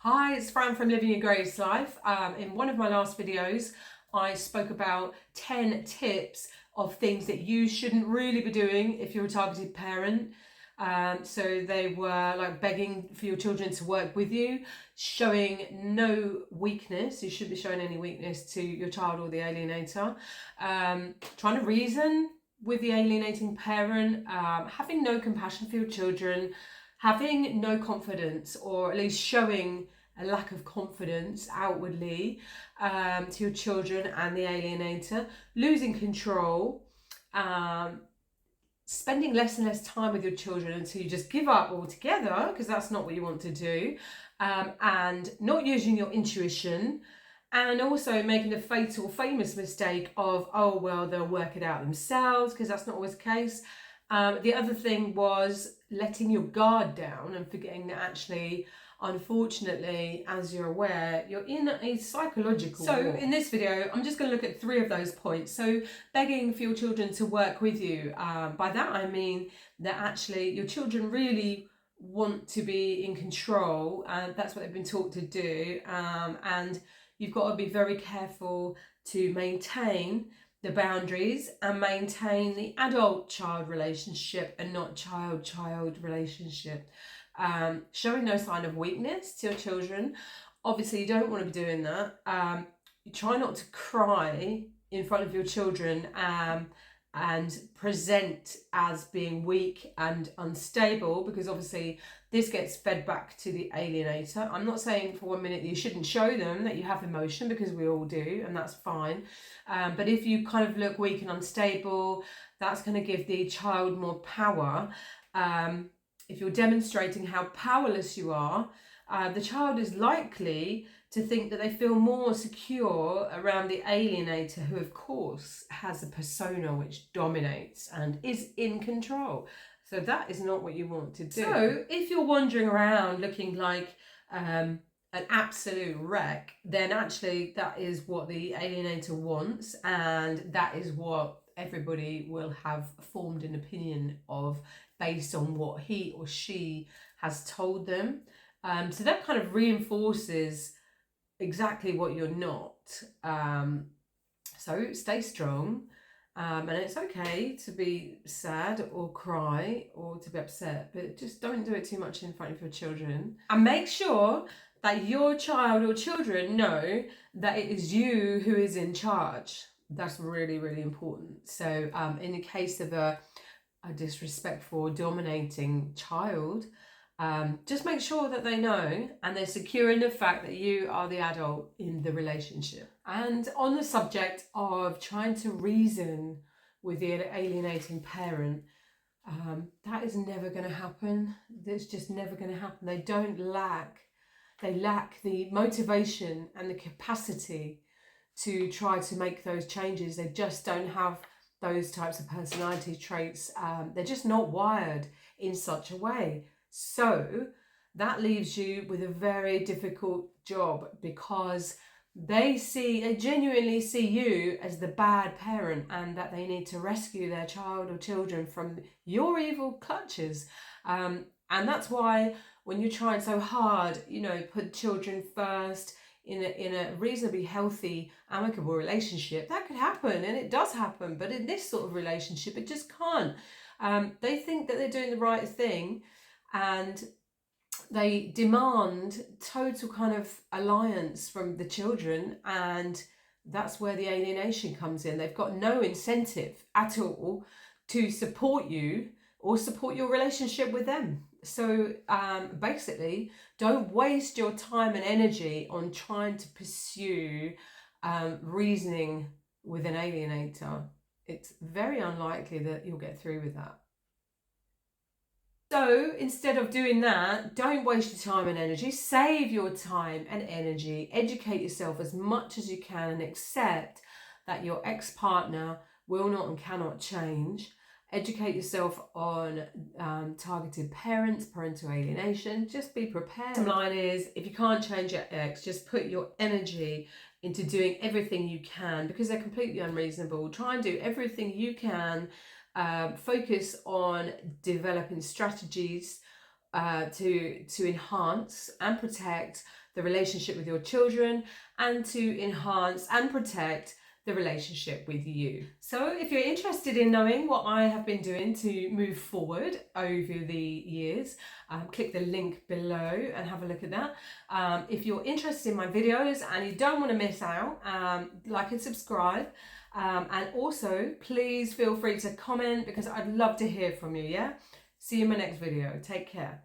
Hi, it's Fran from Living Your Greatest Life. In one of my last videos, I spoke about 10 tips of things that you shouldn't really be doing if you're a targeted parent. So they were like begging for your children to work with you, showing no weakness. You shouldn't be showing any weakness to your child or the alienator. Trying to reason with the alienating parent, having no compassion for your children, having no confidence, or at least showing a lack of confidence outwardly to your children and the alienator, losing control, spending less and less time with your children until you just give up altogether, because that's not what you want to do, and not using your intuition, and also making the fatal, famous mistake of, oh, well, they'll work it out themselves, because that's not always the case. The other thing was letting your guard down and forgetting that actually, unfortunately, as you're aware, you're in a psychological war. In this video, I'm just going to look at 3 of those points. So begging for your children to work with you. By that I mean that actually your children really want to be in control, and that's what they've been taught to do. And you've got to be very careful to maintain the boundaries and maintain the adult-child relationship and not child-child relationship. Showing no sign of weakness to your children. Obviously, you don't want to be doing that. You try not to cry in front of your children and present as being weak and unstable, because obviously this gets fed back to the alienator. I'm not saying for 1 minute that you shouldn't show them that you have emotion, because we all do, and that's fine. But if you kind of look weak and unstable, that's going to give the child more power. If you're demonstrating how powerless you are, the child is likely to think that they feel more secure around the alienator, who of course has a persona which dominates and is in control. So that is not what you want to do. So if you're wandering around looking like an absolute wreck, then actually that is what the alienator wants, and that is what everybody will have formed an opinion of based on what he or she has told them. So that kind of reinforces exactly what you're not. So stay strong, and it's okay to be sad or cry or to be upset, but just don't do it too much in front of your children. And make sure that your child or children know that it is you who is in charge. That's really, really important. So in the case of a disrespectful or dominating child, just make sure that they know and they're secure in the fact that you are the adult in the relationship. And on the subject of trying to reason with the alienating parent, that is never going to happen. It's just never going to happen. They lack the motivation and the capacity to try to make those changes. They just don't have those types of personality traits. They're just not wired in such a way. So that leaves you with a very difficult job, because they genuinely see you as the bad parent, and that they need to rescue their child or children from your evil clutches. And that's why when you're trying so hard, put children first in a reasonably healthy, amicable relationship, that could happen, and it does happen. But in this sort of relationship, it just can't. They think that they're doing the right thing, and they demand total kind of alliance from the children, and that's where the alienation comes in. They've got no incentive at all to support you or support your relationship with them. So basically, don't waste your time and energy on trying to pursue reasoning with an alienator. It's very unlikely that you'll get through with that. So instead of doing that, don't waste your time and energy. Save your time and energy. Educate yourself as much as you can, and accept that your ex-partner will not and cannot change. Educate yourself on targeted parents, parental alienation. Just be prepared. Bottom line is, if you can't change your ex, just put your energy into doing everything you can, because they're completely unreasonable. Try and do everything you can. Focus on developing strategies to enhance and protect the relationship with your children, and to enhance and protect the relationship with you. So if you're interested in knowing what I have been doing to move forward over the years, click the link below and have a look at that. If you're interested in my videos and you don't want to miss out, like and subscribe. And also, please feel free to comment, because I'd love to hear from you, yeah? See you in my next video. Take care.